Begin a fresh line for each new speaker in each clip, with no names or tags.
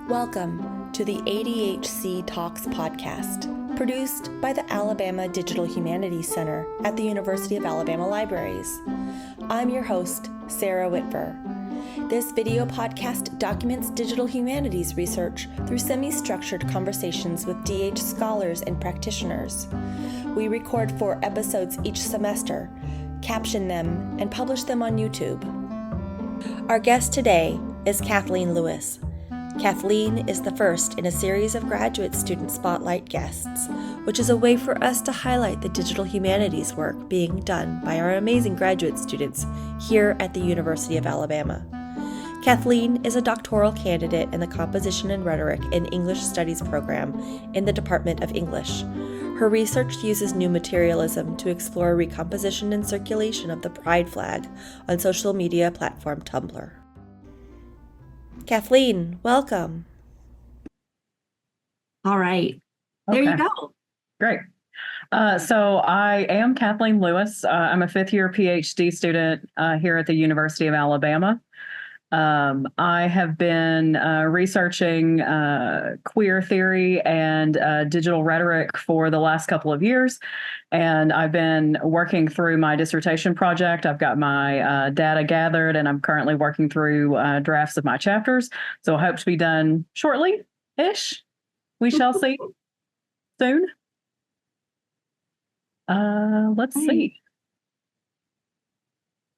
Welcome to the ADHC Talks podcast, produced by the Alabama Digital Humanities Center at the University of Alabama Libraries. I'm your host, Sara Whitver. This video podcast documents digital humanities research through semi-structured conversations with DH scholars and practitioners. We record 4 episodes each semester, caption them, and publish them on YouTube. Our guest today is Kathleen Lewis. Kathleen is the first in a series of graduate student spotlight guests, which is a way for us to highlight the digital humanities work being done by our amazing graduate students here at the University of Alabama. Kathleen is a doctoral candidate in the Composition and Rhetoric in English Studies program in the Department of English. Her research uses new materialism to explore recomposition and circulation of the pride flag on social media platform Tumblr. Kathleen, welcome.
All right. There you go.
Great. So I am Kathleen Lewis. I'm a 5th-year PhD student here at the University of Alabama. I have been researching queer theory and digital rhetoric for the last couple of years, and I've been working through my dissertation project. I've got my data gathered, and I'm currently working through drafts of my chapters, so I hope to be done shortly-ish. We shall see soon. Let's see.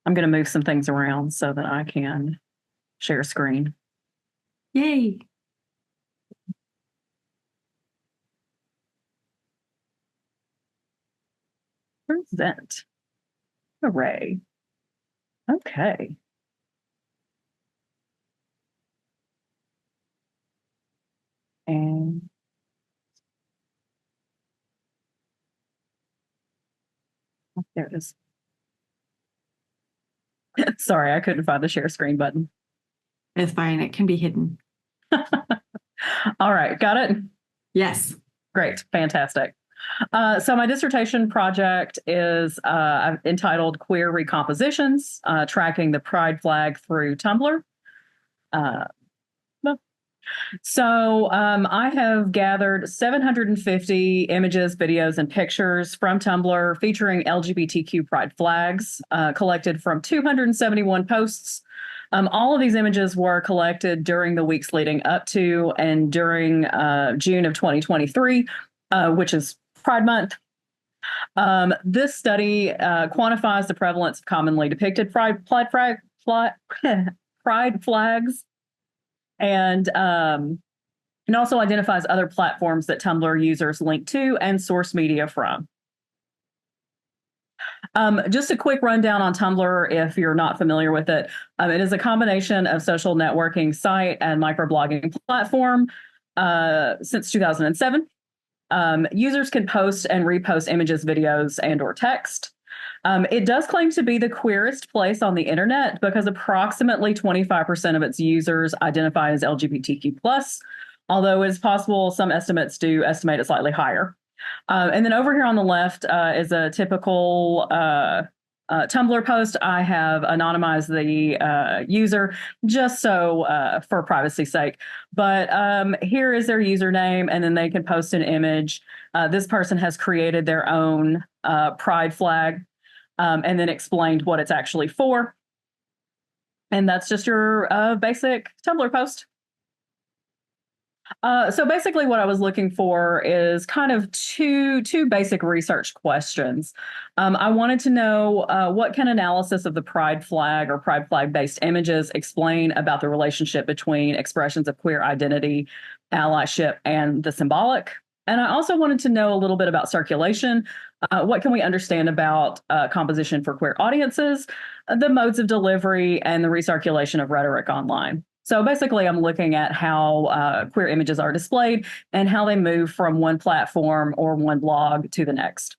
I'm going to move some things around so that I can share screen.
Yay.
Present. Hooray. Okay. And there it is. Sorry, I couldn't find the share screen button.
It's fine. It can be hidden.
All right. Got it?
Yes.
Great. Fantastic. So my dissertation project is entitled Queer Recompositions, Tracking the Pride Flag Through Tumblr. I have gathered 750 images, videos, and pictures from Tumblr featuring LGBTQ pride flags, collected from 271 posts. All of these images were collected during the weeks leading up to and during June of 2023, which is Pride Month. This study quantifies the prevalence of commonly depicted pride flags, and also identifies other platforms that Tumblr users link to and source media from. Just a quick rundown on Tumblr if you're not familiar with it. It is a combination of social networking site and microblogging platform since 2007. Users can post and repost images, videos, and or text. It does claim to be the queerest place on the internet because approximately 25% of its users identify as LGBTQ+, although it's possible some estimates do estimate it slightly higher. And then over here on the left is a typical Tumblr post. I have anonymized the user just so for privacy's sake. But here is their username, and then they can post an image. This person has created their own pride flag and then explained what it's actually for. And that's just your basic Tumblr post. So basically what I was looking for is kind of two basic research questions. I wanted to know what can analysis of the pride flag or pride flag based images explain about the relationship between expressions of queer identity, allyship, and the symbolic. And I also wanted to know a little bit about circulation. What can we understand about composition for queer audiences, the modes of delivery, and the recirculation of rhetoric online. So basically, I'm looking at how queer images are displayed and how they move from one platform or one blog to the next.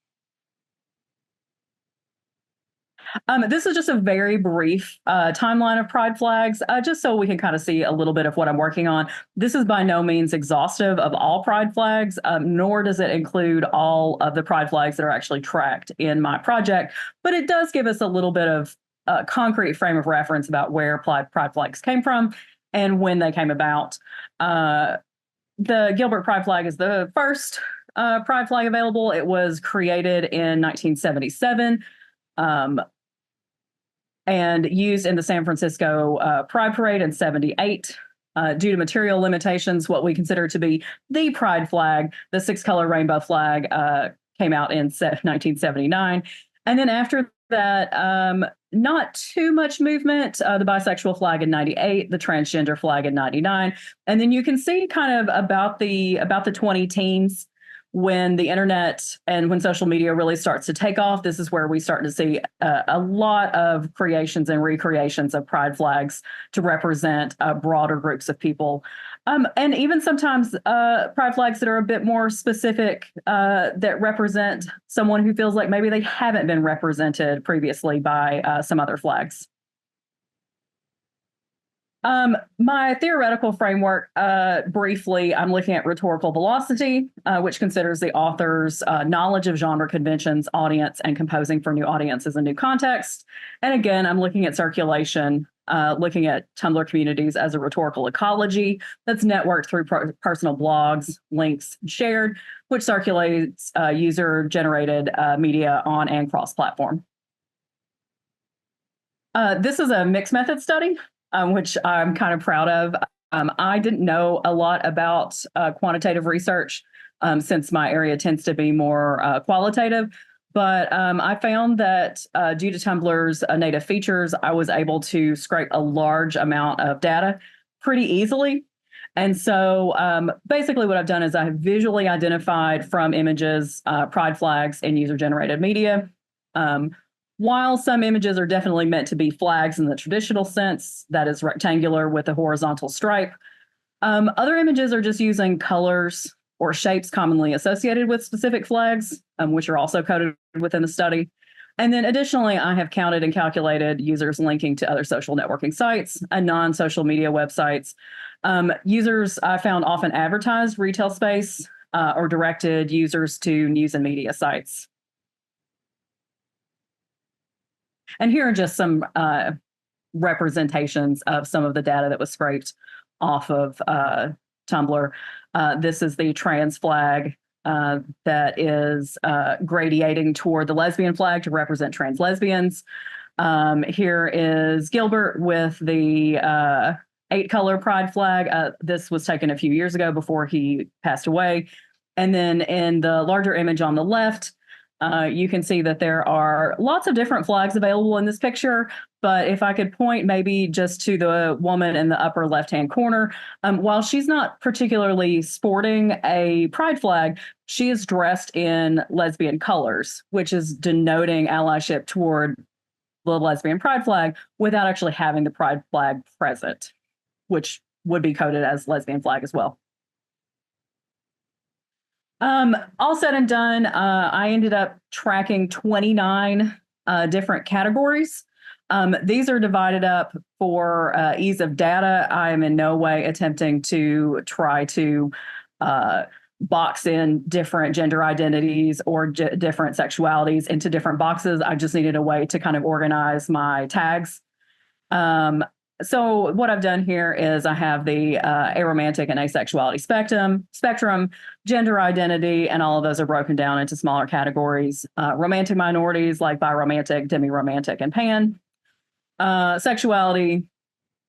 This is just a very brief timeline of pride flags, just so we can kind of see a little bit of what I'm working on. This is by no means exhaustive of all pride flags, nor does it include all of the pride flags that are actually tracked in my project, but it does give us a little bit of concrete frame of reference about where pride flags came from and when they came about. The Gilbert Pride flag is the first pride flag available. It was created in 1977 and used in the San Francisco Pride Parade in 78. Due to material limitations, what we consider to be the pride flag, the 6-color rainbow flag, came out in 1979. And then after that, not too much movement, the bisexual flag in 98, the transgender flag in 99. And then you can see kind of about the 2010s, when the internet and when social media really starts to take off. This is where we start to see a lot of creations and recreations of pride flags to represent broader groups of people. And even sometimes pride flags that are a bit more specific, that represent someone who feels like maybe they haven't been represented previously by some other flags. My theoretical framework, briefly, I'm looking at rhetorical velocity, which considers the author's knowledge of genre conventions, audience, and composing for new audiences and new context. And again, I'm looking at circulation, looking at Tumblr communities as a rhetorical ecology that's networked through personal blogs, links, and shared, which circulates user-generated media on and cross-platform. This is a mixed method study, which I'm kind of proud of. I didn't know a lot about quantitative research since my area tends to be more qualitative. But I found that due to Tumblr's native features, I was able to scrape a large amount of data pretty easily. And so basically what I've done is I've visually identified from images pride flags in user-generated media. While some images are definitely meant to be flags in the traditional sense, that is rectangular with a horizontal stripe, other images are just using colors or shapes commonly associated with specific flags, which are also coded within the study. And then additionally, I have counted and calculated users linking to other social networking sites and non-social media websites. Users I found often advertised retail space or directed users to news and media sites. And here are just some representations of some of the data that was scraped off of Tumblr. This is the trans flag that is gradiating toward the lesbian flag to represent trans lesbians. Here is Gilbert with the 8-color pride flag. This was taken a few years ago before he passed away. And then in the larger image on the left, you can see that there are lots of different flags available in this picture, but if I could point maybe just to the woman in the upper left-hand corner, while she's not particularly sporting a pride flag, she is dressed in lesbian colors, which is denoting allyship toward the lesbian pride flag without actually having the pride flag present, which would be coded as lesbian flag as well. All said and done, I ended up tracking 29 different categories. These are divided up for ease of data. I am in no way attempting to try to box in different gender identities or different sexualities into different boxes. I just needed a way to kind of organize my tags. So what I've done here is I have the aromantic and asexuality spectrum, gender identity, and all of those are broken down into smaller categories. Romantic minorities like biromantic, demiromantic, and pan. Sexuality,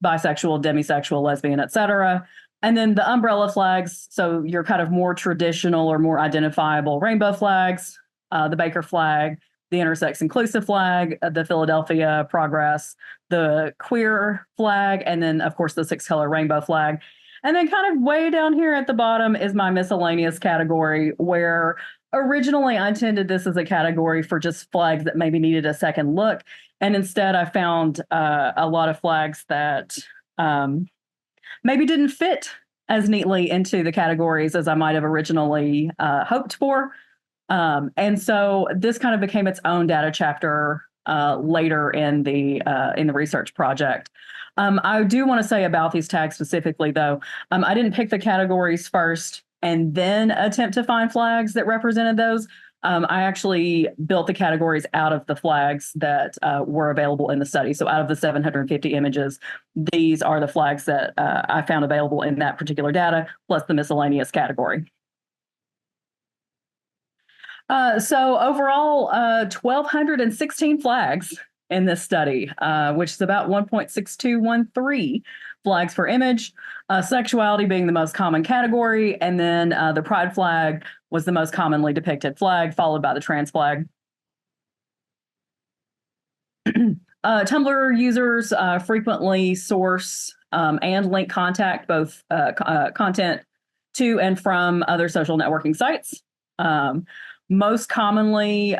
bisexual, demisexual, lesbian, etc. And then the umbrella flags, so your kind of more traditional or more identifiable rainbow flags, the Baker flag, the intersex inclusive flag, the Philadelphia Progress, the queer flag, and then, of course, the 6-color rainbow flag. And then kind of way down here at the bottom is my miscellaneous category, where originally I intended this as a category for just flags that maybe needed a second look. And instead I found a lot of flags that maybe didn't fit as neatly into the categories as I might have originally hoped for. And so this kind of became its own data chapter later in the research project. I do want to say about these tags specifically, though, I didn't pick the categories first and then attempt to find flags that represented those. I actually built the categories out of the flags that were available in the study. So out of the 750 images, these are the flags that I found available in that particular data, plus the miscellaneous category. So overall, 1,216 flags in this study, which is about 1.6213 flags per image, sexuality being the most common category, and then the pride flag was the most commonly depicted flag, followed by the trans flag. Tumblr users frequently source and link contact, both content to and from other social networking sites. Most commonly,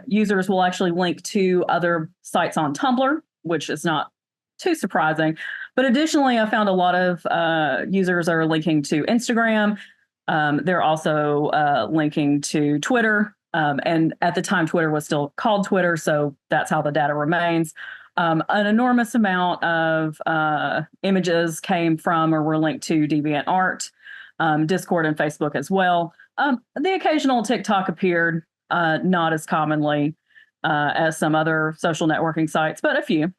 users will actually link to other sites on Tumblr, which is not too surprising. But additionally, I found a lot of users are linking to Instagram. They're also linking to Twitter. And at the time, Twitter was still called Twitter, so that's how the data remains. An enormous amount of images came from or were linked to DeviantArt, Discord, and Facebook as well. The occasional TikTok appeared, not as commonly as some other social networking sites, but a few.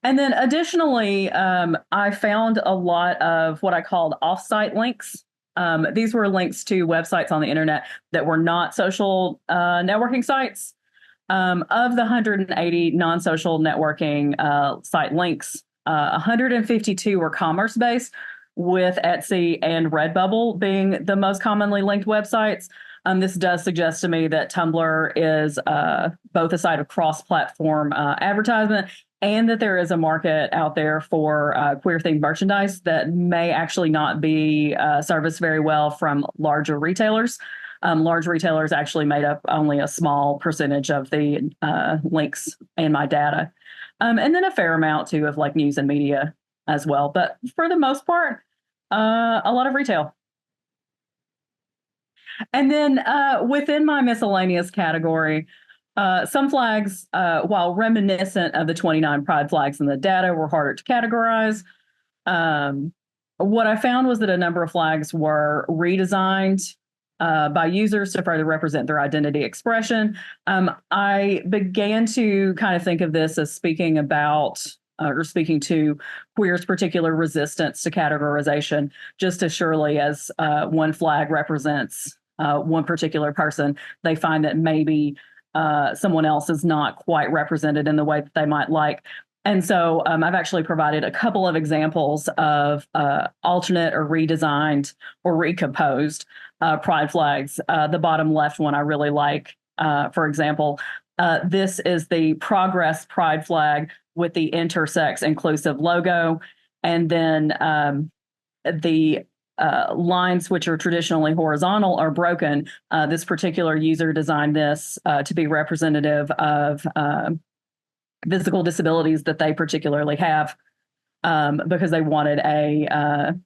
And then additionally, I found a lot of what I called off-site links. These were links to websites on the internet that were not social networking sites. Of the 180 non-social networking site links, 152 were commerce-based, with Etsy and Redbubble being the most commonly linked websites. This does suggest to me that Tumblr is both a site of cross-platform advertisement and that there is a market out there for queer-themed merchandise that may actually not be serviced very well from larger retailers. Large retailers actually made up only a small percentage of the links in my data. And then a fair amount, too, of like news and media as well. But for the most part, a lot of retail. And then within my miscellaneous category, some flags, while reminiscent of the 29 pride flags in the data, were harder to categorize. What I found was that a number of flags were redesigned by users to further represent their identity expression. I began to kind of think of this as speaking about or speaking to queer's particular resistance to categorization, just as surely as one flag represents one particular person, they find that maybe someone else is not quite represented in the way that they might like. And so I've actually provided a couple of examples of alternate or redesigned or recomposed pride flags. The bottom left one I really like. For example, this is the Progress Pride flag with the intersex inclusive logo. And then the lines, which are traditionally horizontal, are broken. This particular user designed this to be representative of physical disabilities that they particularly have, because they wanted a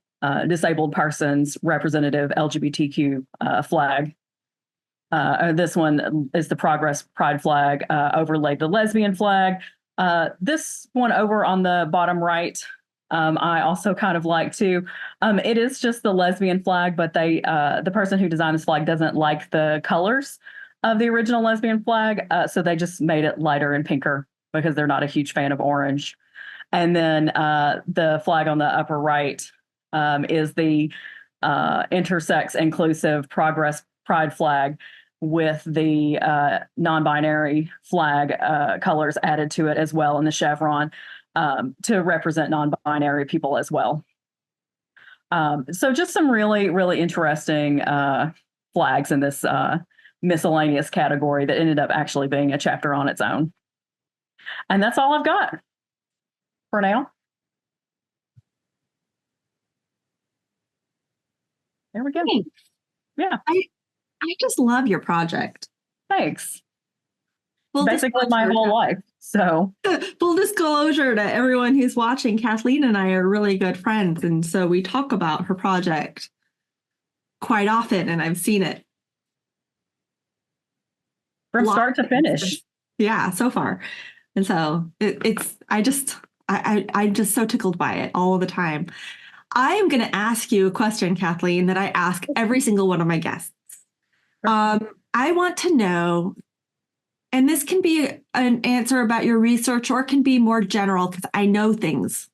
disabled person's representative LGBTQ flag. This one is the Progress Pride flag, overlaid the lesbian flag. This one over on the bottom right, I also kind of like too. It is just the lesbian flag, but the person who designed this flag doesn't like the colors of the original lesbian flag, so they just made it lighter and pinker because they're not a huge fan of orange. And then the flag on the upper right is the intersex inclusive Progress Pride flag with the non-binary flag colors added to it as well in the chevron to represent non-binary people as well. So just some really, really interesting flags in this miscellaneous category that ended up actually being a chapter on its own. And that's all I've got for now. There we go.
Thanks.
Yeah.
I just love your project.
Thanks.
Full
basically my whole life. So
full disclosure to everyone who's watching, Kathleen and I are really good friends. And so we talk about her project quite often, and I've seen it.
From start to finish.
Yeah, so far. And so I'm just so tickled by it all the time. I am going to ask you a question, Kathleen, that I ask every single one of my guests. I want to know, and this can be an answer about your research or it can be more general because I know things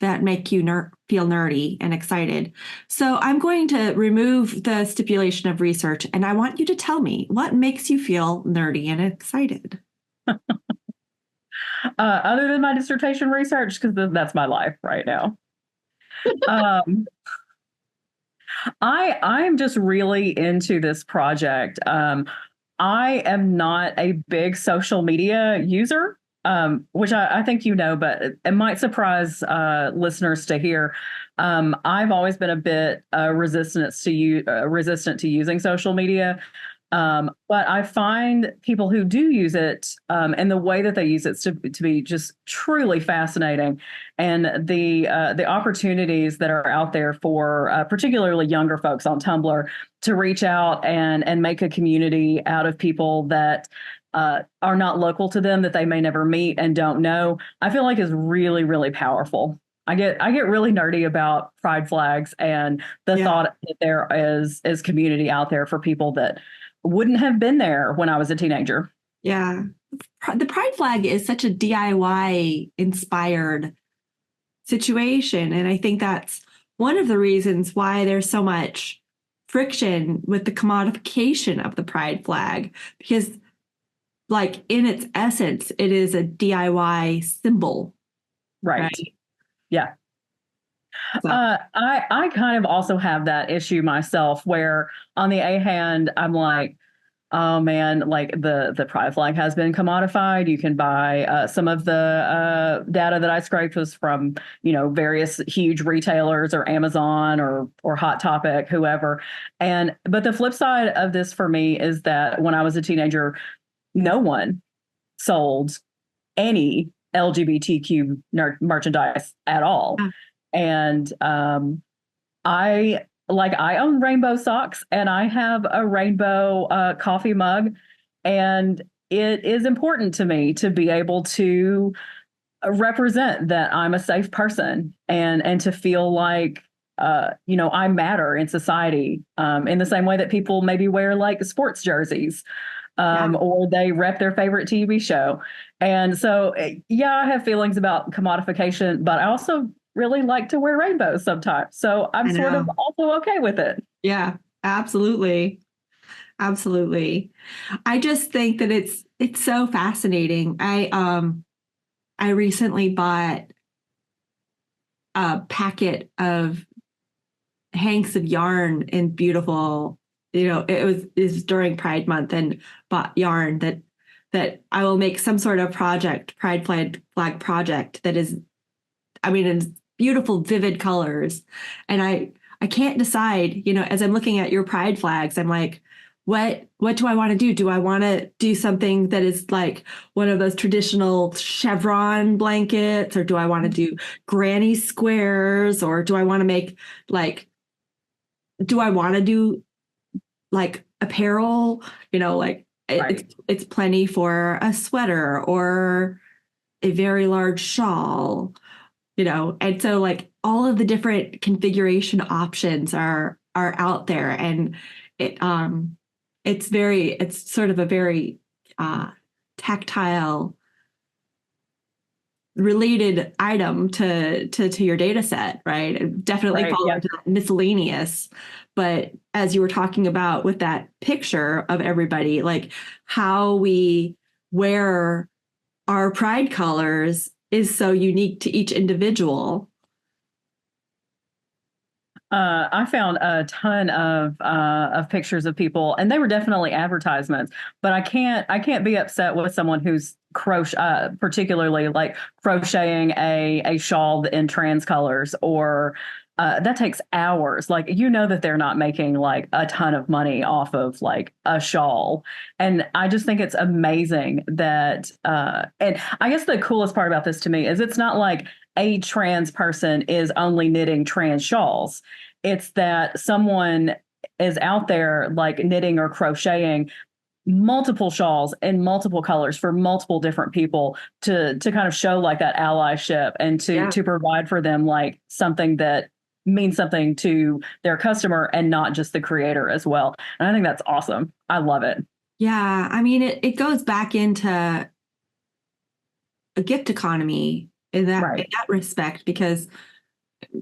that make you feel nerdy and excited. So I'm going to remove the stipulation of research and I want you to tell me what makes you feel nerdy and excited.
Other than my dissertation research, because that's my life right now. I'm just really into this project. I am not a big social media user, which I think you know, but it might surprise listeners to hear. I've always been a bit resistant to using social media. But I find people who do use it and the way that they use it to be just truly fascinating, and the opportunities that are out there for particularly younger folks on Tumblr to reach out and make a community out of people that are not local to them, that they may never meet and don't know, I feel like is really, really powerful. I get really nerdy about pride flags and the thought that there is community out there for people that wouldn't have been there when I was a teenager.
Yeah. The pride flag is such a DIY inspired situation. And I think that's one of the reasons why there's so much friction with the commodification of the pride flag, because like in its essence, it is a DIY symbol.
Right. Yeah. So. I kind of also have that issue myself where on the A hand, I'm like, oh man, like the pride flag has been commodified. You can buy some of the data that I scraped was from, various huge retailers or Amazon or Hot Topic, whoever. But the flip side of this for me is that when I was a teenager, no one sold any LGBTQ merchandise at all. And I own rainbow socks and I have a rainbow coffee mug. And it is important to me to be able to represent that I'm a safe person and to feel like, I matter in society in the same way that people maybe wear like sports jerseys. Or they rep their favorite TV show. And so, I have feelings about commodification, but I also really like to wear rainbows sometimes. So I'm sort of also okay with it.
Yeah, absolutely. Absolutely. I just think that it's so fascinating. I recently bought a packet of hanks of yarn in beautiful, it was during Pride Month, and bought yarn that I will make some sort of pride flag project that is, in beautiful, vivid colors. And I can't decide, as I'm looking at your pride flags, I'm like, what do I want to do? Do I want to do something that is like one of those traditional chevron blankets, or do I want to do granny squares, or do I want to make do I want to do like apparel, it's plenty for a sweater or a very large shawl, and so like all of the different configuration options are out there, and it's sort of a very tactile related item to your data set, right? It definitely falls into that miscellaneous. But as you were talking about with that picture of everybody, like how we wear our pride colors is so unique to each individual.
I found a ton of pictures of people, and they were definitely advertisements. But I can't be upset with someone who's particularly like crocheting a shawl in trans colors, or that takes hours. Like, that they're not making like a ton of money off of like a shawl. And I just think it's amazing that, and I guess the coolest part about this to me is it's not like a trans person is only knitting trans shawls. It's that someone is out there like knitting or crocheting multiple shawls in multiple colors for multiple different people to kind of show like that allyship and to provide for them like something that mean something to their customer and not just the creator as well. And I think that's awesome. I love it.
Yeah. I mean, it goes back into a gift economy in
Right.
that respect, because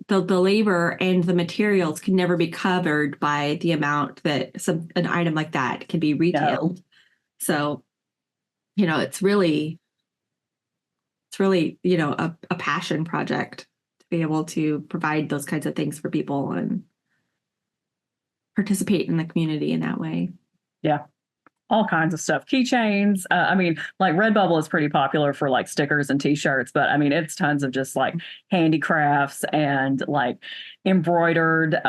the labor and the materials can never be covered by the amount that an item like that can be retailed.
No.
So, it's really, a passion project to be able to provide those kinds of things for people and participate in the community in that way.
Yeah. All kinds of stuff. Keychains. I mean, like Redbubble is pretty popular for like stickers and t-shirts, but I mean, it's tons of just like handicrafts and like embroidered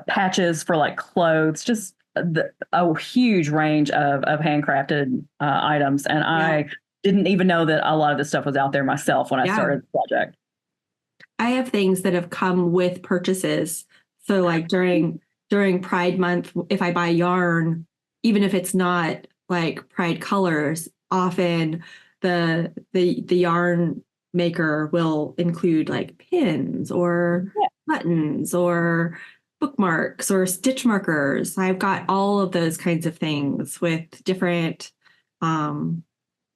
patches for like clothes, just a huge range of handcrafted items. And I didn't even know that a lot of this stuff was out there myself when I started the project.
I have things that have come with purchases. So like during Pride Month, if I buy yarn, even if it's not like Pride colors, often the yarn maker will include like pins or buttons or bookmarks or stitch markers. I've got all of those kinds of things with different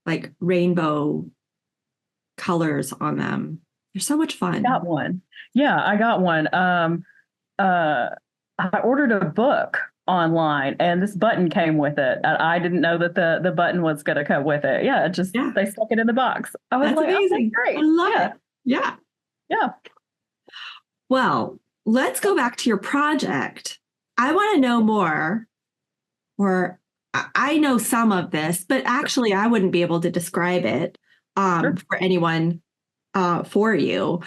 like rainbow colors on them. They're so much fun.
I got one. Yeah, I got one. I ordered a book online and this button came with it. I didn't know that the button was going to come with it. Yeah, they stuck it in the box. I was like,
amazing.
Oh, great.
I love it. Yeah.
Yeah.
Well, let's go back to your project. I want to know more, or I know some of this, but actually I wouldn't be able to describe it for anyone for you.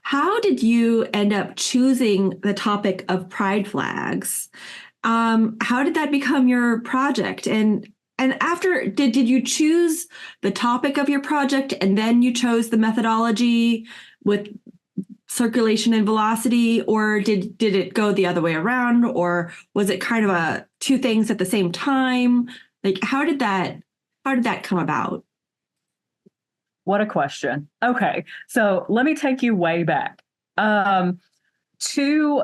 How did you end up choosing the topic of pride flags? How did that become your project? And after, did you choose the topic of your project and then you chose the methodology with circulation and velocity, or did it go the other way around, or was it kind of two things at the same time? Like, how did that come about?
What a question. Okay, so let me take you way back. Two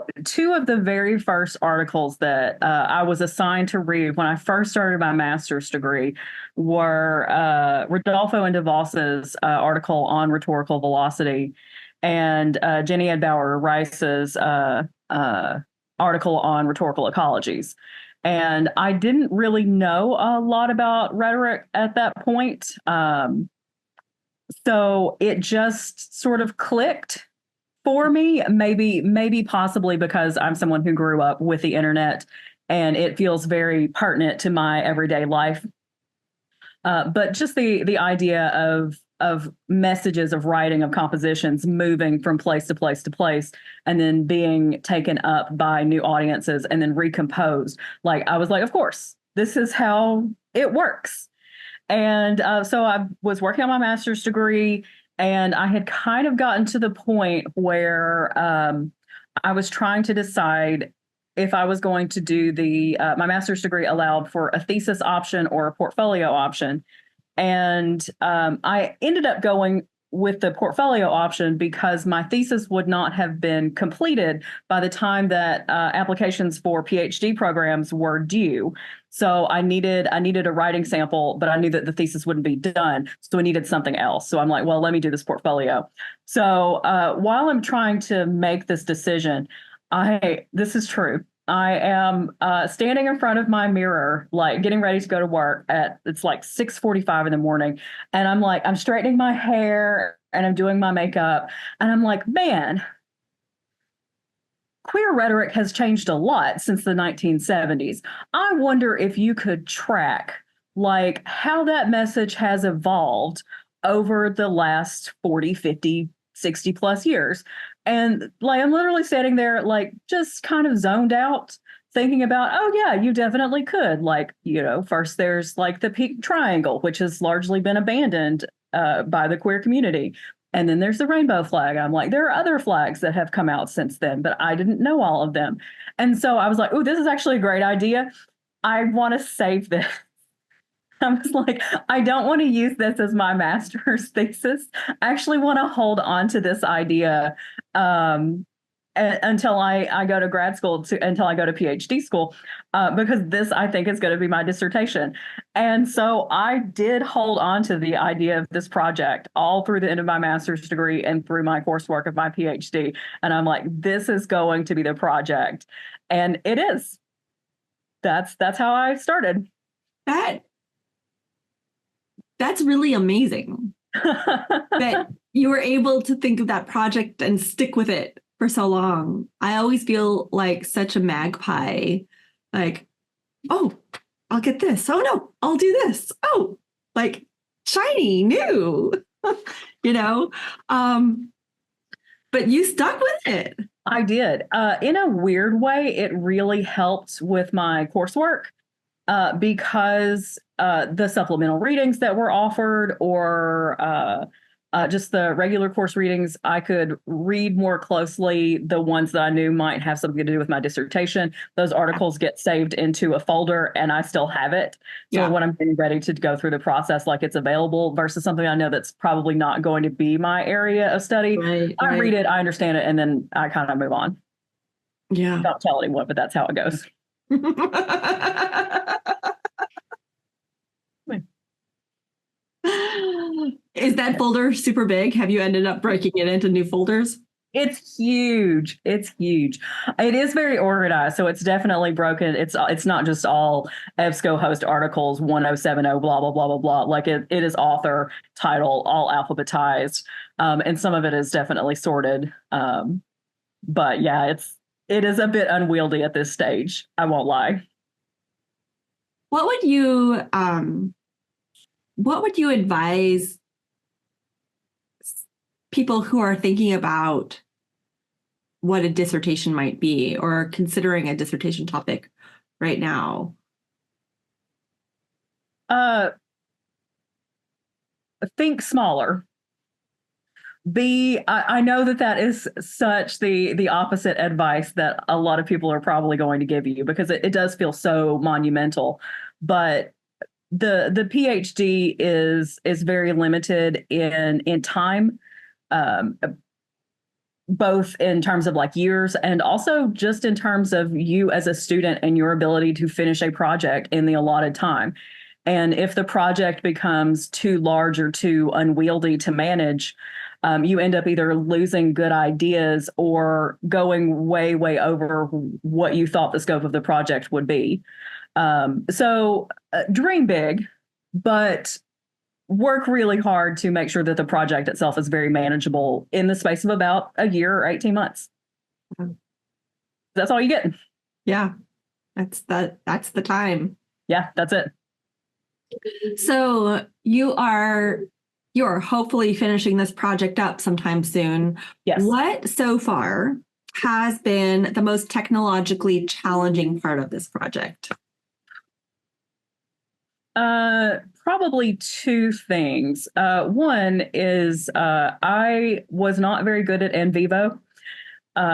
of the very first articles that I was assigned to read when I first started my master's degree were Rodolfo and DeVos's article on rhetorical velocity and Jenny Edbauer Rice's article on rhetorical ecologies. And I didn't really know a lot about rhetoric at that point. So it just sort of clicked for me, maybe possibly because I'm someone who grew up with the internet and it feels very pertinent to my everyday life. But just the idea of messages, of writing, of compositions moving from place to place to place and then being taken up by new audiences and then recomposed. Like I was like, of course, this is how it works. And so I was working on my master's degree and I had kind of gotten to the point where I was trying to decide if I was going to do my master's degree allowed for a thesis option or a portfolio option. And I ended up going with the portfolio option because my thesis would not have been completed by the time that applications for PhD programs were due. So I needed a writing sample, but I knew that the thesis wouldn't be done. So I needed something else. So I'm like, well, let me do this portfolio. So while I'm trying to make this decision, this is true. I am standing in front of my mirror, like getting ready to go to work it's like 6:45 in the morning. And I'm straightening my hair and I'm doing my makeup. And I'm like, man, queer rhetoric has changed a lot since the 1970s. I wonder if you could track like how that message has evolved over the last 40, 50, 60 plus years. And like, I'm literally standing there, like, just kind of zoned out, thinking about, oh, yeah, you definitely could. Like, first there's like the pink triangle, which has largely been abandoned by the queer community. And then there's the rainbow flag. I'm like, there are other flags that have come out since then, but I didn't know all of them. And so I was like, oh, this is actually a great idea. I want to save this. I was like, I don't want to use this as my master's thesis. I actually want to hold on to this idea until I go to grad school, until I go to PhD school, because this, I think, is going to be my dissertation. And so I did hold on to the idea of this project all through the end of my master's degree and through my coursework of my PhD. And I'm like, this is going to be the project. And it is. That's how I started.
That's really amazing that you were able to think of that project and stick with it for so long. I always feel like such a magpie, like, oh, I'll get this. Oh no, I'll do this. Oh, like shiny, new, you know? But you stuck with it.
I did. In a weird way, it really helped with my coursework because the supplemental readings that were offered, or just the regular course readings, I could read more closely the ones that I knew might have something to do with my dissertation. Those articles get saved into a folder and I still have it. So when I'm getting ready to go through the process, like, it's available, versus something I know that's probably not going to be my area of study. I read it, I understand it, and then I kind of move on.
Yeah.
Don't tell anyone, but that's how it goes.
Is that folder super big? Have you ended up breaking it into new folders?
It's huge. It's huge. It is very organized. So it's definitely broken. It's not just all EBSCO host articles, 1070, blah, blah, blah, blah, blah. Like it is author, title, all alphabetized. And some of it is definitely sorted. But yeah, it is a bit unwieldy at this stage. I won't lie.
What would you advise people who are thinking about what a dissertation might be, or considering a dissertation topic right now?
Think smaller. I know that is such the opposite advice that a lot of people are probably going to give you, because it does feel so monumental. But the PhD is very limited in time, both in terms of like years, and also just in terms of you as a student and your ability to finish a project in the allotted time. And if the project becomes too large or too unwieldy to manage, you end up either losing good ideas or going way, way over what you thought the scope of the project would be. So dream big, but work really hard to make sure that the project itself is very manageable in the space of about a year or 18 months. That's all you get.
Yeah, that's the time.
Yeah, that's it.
So you are hopefully finishing this project up sometime soon.
Yes.
What so far has been the most technologically challenging part of this project?
Probably two things. One is I was not very good at NVivo,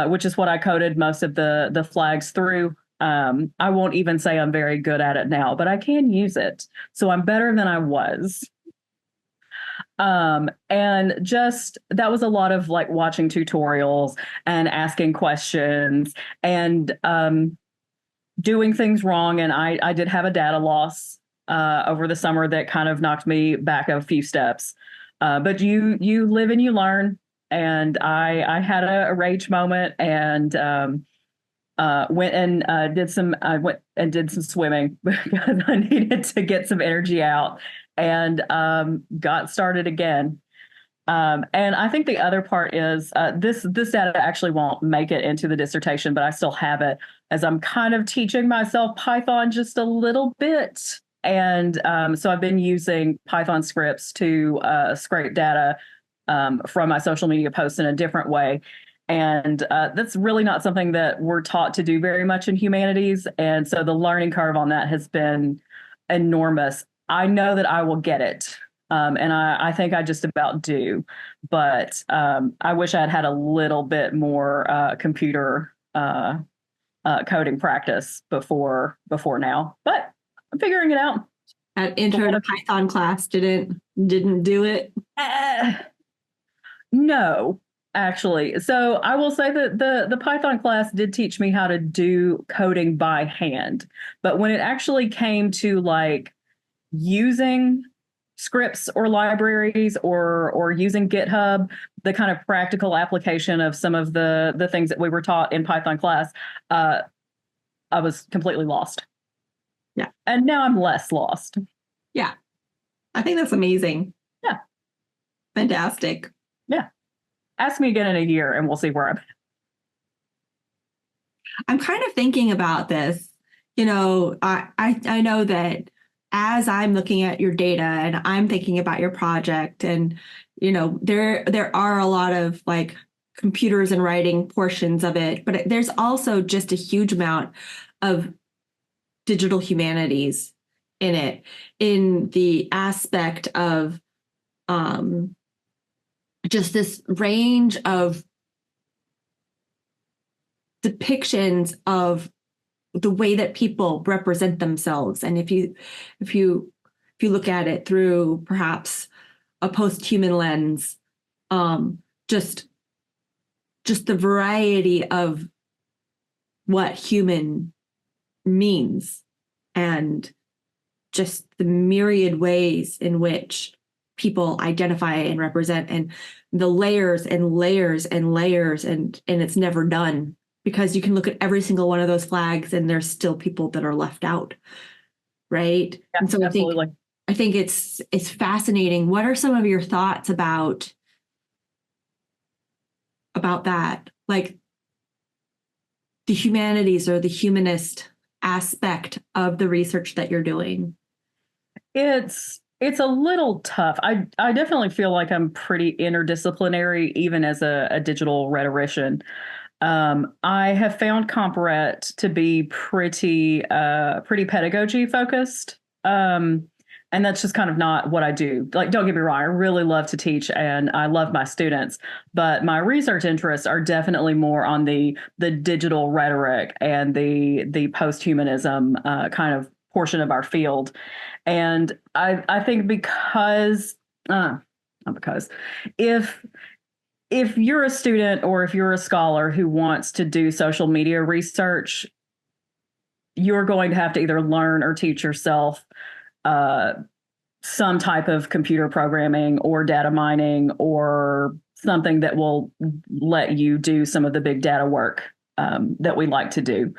which is what I coded most of the flags through. I won't even say I'm very good at it now, but I can use it. So I'm better than I was. And just that was a lot of like watching tutorials and asking questions and doing things wrong. And I did have a data loss over the summer that kind of knocked me back a few steps. But you live and you learn. And I had a rage moment and went and did some swimming because I needed to get some energy out, and got started again. And I think the other part is this data actually won't make it into the dissertation, but I still have it as I'm kind of teaching myself Python just a little bit. And so I've been using Python scripts to scrape data from my social media posts in a different way. And that's really not something that we're taught to do very much in humanities. And so the learning curve on that has been enormous. I know that I will get it. And I think I just about do. But I wish I'd had a little bit more computer coding practice before now. But I'm figuring it out.
At intro to Python class didn't do it?
No. actually. So I will say that the Python class did teach me how to do coding by hand. But when it actually came to like using scripts or libraries or using GitHub, the kind of practical application of some of the things that we were taught in Python class, I was completely lost.
Yeah.
And now I'm less lost.
Yeah. I think that's amazing.
Yeah.
Fantastic.
Yeah. Ask me again in a year and we'll see where I'm at.
I'm kind of thinking about this. You know, I know that as I'm looking at your data and I'm thinking about your project, and you know, there are a lot of like computers and writing portions of it, but there's also just a huge amount of digital humanities in it, in the aspect of just this range of depictions of the way that people represent themselves. And if you look at it through perhaps a post-human lens, just the variety of what human means, and just the myriad ways in which people identify and represent, and the layers and layers and layers, and it's never done, because you can look at every single one of those flags and there's still people that are left out, right?
Yeah,
and so
absolutely.
I think it's fascinating. What are some of your thoughts about that, like the humanities or the humanist aspect of the research that you're doing?
It's a little tough. I definitely feel like I'm pretty interdisciplinary, even as a digital rhetorician. I have found Comperet to be pretty pedagogy focused. And that's just kind of not what I do. Like, don't get me wrong, I really love to teach and I love my students, but my research interests are definitely more on the digital rhetoric and the post-humanism kind of portion of our field. And I think not because if you're a student or if you're a scholar who wants to do social media research, you're going to have to either learn or teach yourself some type of computer programming or data mining or something that will let you do some of the big data work that we like to do.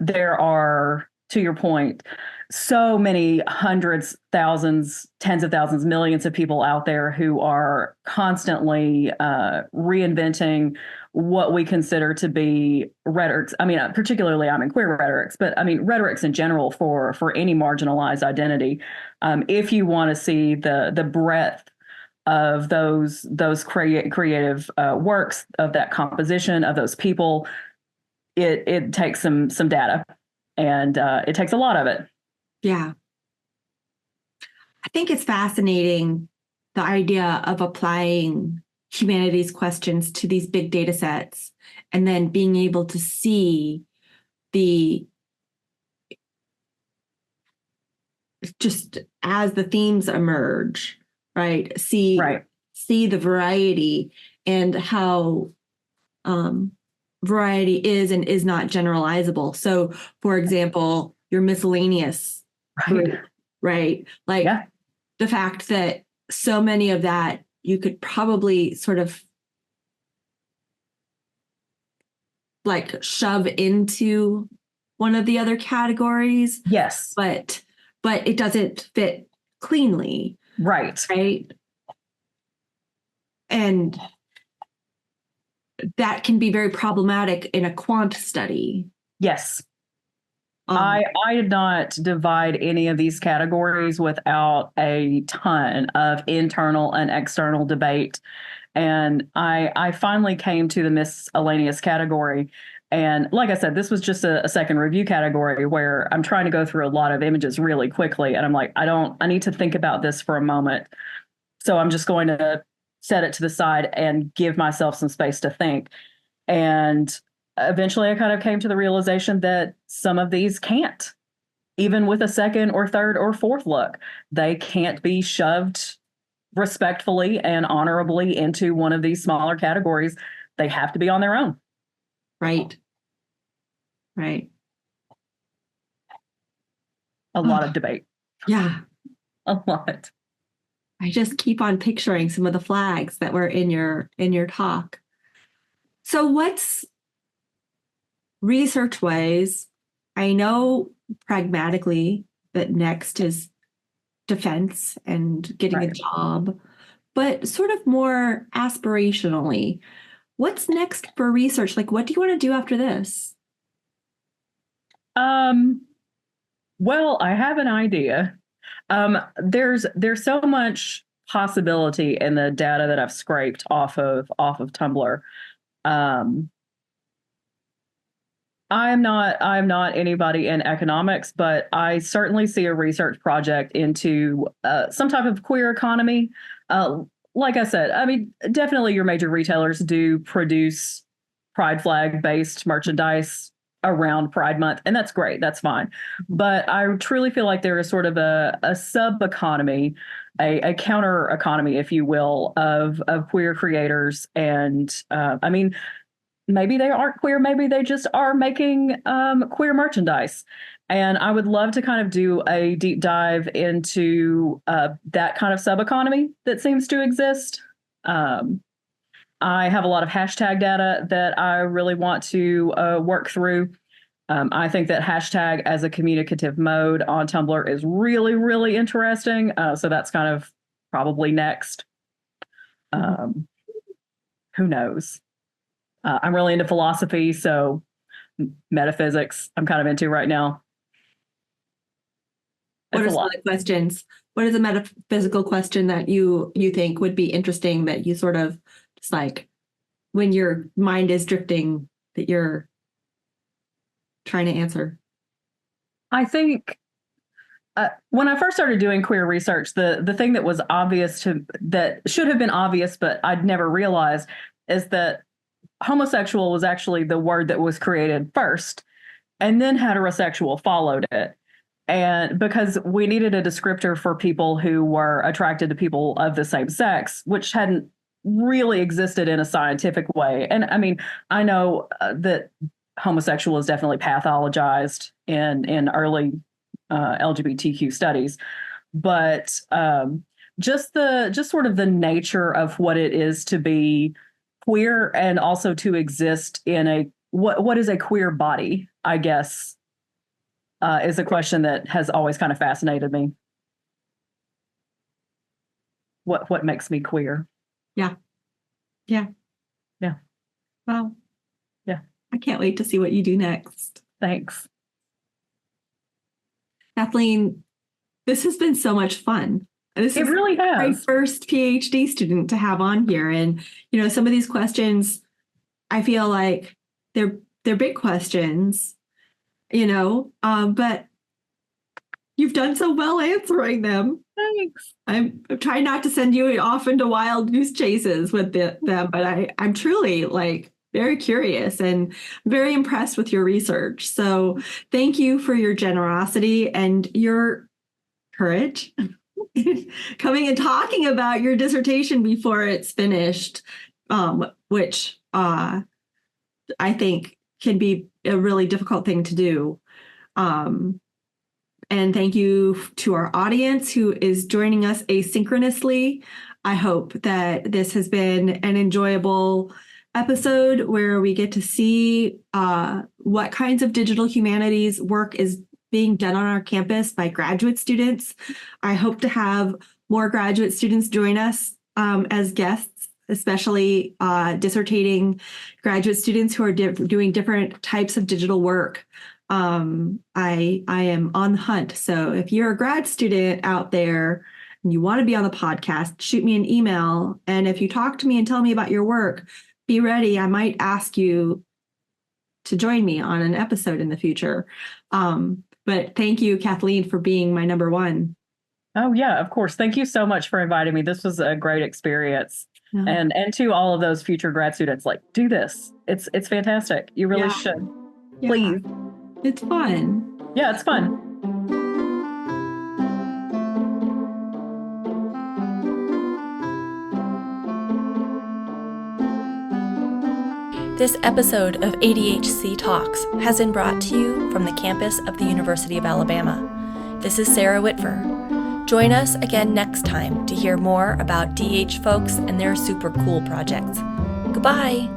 There are, to your point, so many hundreds, thousands, tens of thousands, millions of people out there who are constantly reinventing what we consider to be rhetorics. I mean, particularly I'm in queer rhetorics, but I mean rhetorics in general for any marginalized identity. If you want to see the breadth of those creative works, of that composition, of those people, it takes some data, and it takes a lot of it.
Yeah. I think it's fascinating, the idea of applying humanities questions to these big data sets and then being able to see just as the themes emerge, right? See the variety and how variety is and is not generalizable. So, for example, your miscellaneous group, right? Like the fact that so many of that you could probably sort of like shove into one of the other categories.
Yes.
But it doesn't fit cleanly.
Right.
And that can be very problematic in a quant study.
Yes. I did not divide any of these categories without a ton of internal and external debate. And I finally came to the miscellaneous category. And like I said, this was just a second review category where I'm trying to go through a lot of images really quickly. And I'm like, I need to think about this for a moment. So I'm just going to set it to the side and give myself some space to think. And eventually I kind of came to the realization that some of these can't, even with a second or third or fourth look, they can't be shoved respectfully and honorably into one of these smaller categories, they have to be on their own.
Right. Right.
A lot of debate.
Yeah.
A lot.
I just keep on picturing some of the flags that were in your talk. So what's research-wise, I know pragmatically that next is defense and getting a job, but sort of more aspirationally, what's next for research? Like, what do you want to do after this?
Well, I have an idea. There's so much possibility in the data that I've scraped off of Tumblr. I'm not anybody in economics, but I certainly see a research project into some type of queer economy. Like I said, I mean, definitely your major retailers do produce pride flag based merchandise around Pride Month, and that's great. That's fine. But I truly feel like there is sort of a sub economy, a counter economy, if you will, of queer creators. And I mean, maybe they aren't queer, maybe they just are making queer merchandise. And I would love to kind of do a deep dive into that kind of sub economy that seems to exist. I have a lot of hashtag data that I really want to work through. I think that hashtag as a communicative mode on Tumblr is really, really interesting. So that's kind of probably next. Who knows? I'm really into philosophy, so metaphysics I'm kind of into right now.
What are some of the questions? What is a metaphysical question that you think would be interesting that you sort of just like when your mind is drifting that you're trying to answer?
I think when I first started doing queer research, the thing that was obvious that should have been obvious, but I'd never realized, is that homosexual was actually the word that was created first, and then heterosexual followed it. And because we needed a descriptor for people who were attracted to people of the same sex, which hadn't really existed in a scientific way. And I mean, I know that homosexual is definitely pathologized in early LGBTQ studies, but just sort of the nature of what it is to be queer and also to exist in a what is a queer body, I guess, is a question that has always kind of fascinated me. What makes me queer?
Yeah. Well,
yeah.
I can't wait to see what you do next.
Thanks.
Kathleen, this has been so much fun. This
is really
my first PhD student to have on here. And, you know, some of these questions, I feel like they're big questions, you know, but you've done so well answering them.
Thanks.
I'm trying not to send you off into wild goose chases with them, but I'm truly like very curious and very impressed with your research. So thank you for your generosity and your courage coming and talking about your dissertation before it's finished, which I think can be a really difficult thing to do. And thank you to our audience who is joining us asynchronously. I hope that this has been an enjoyable episode where we get to see what kinds of digital humanities work is being done on our campus by graduate students. I hope to have more graduate students join us as guests, especially dissertating graduate students who are doing different types of digital work. I am on the hunt. So if you're a grad student out there and you want to be on the podcast, shoot me an email. And if you talk to me and tell me about your work, be ready. I might ask you to join me on an episode in the future. But thank you, Kathleen, for being my number one.
Oh, yeah, of course. Thank you so much for inviting me. This was a great experience. Yeah. And to all of those future grad students, like, do this. It's fantastic. You really should. Yeah. Please.
It's fun.
Yeah, it's fun.
This episode of ADHC Talks has been brought to you from the campus of the University of Alabama. This is Sara Whitver. Join us again next time to hear more about DH folks and their super cool projects. Goodbye!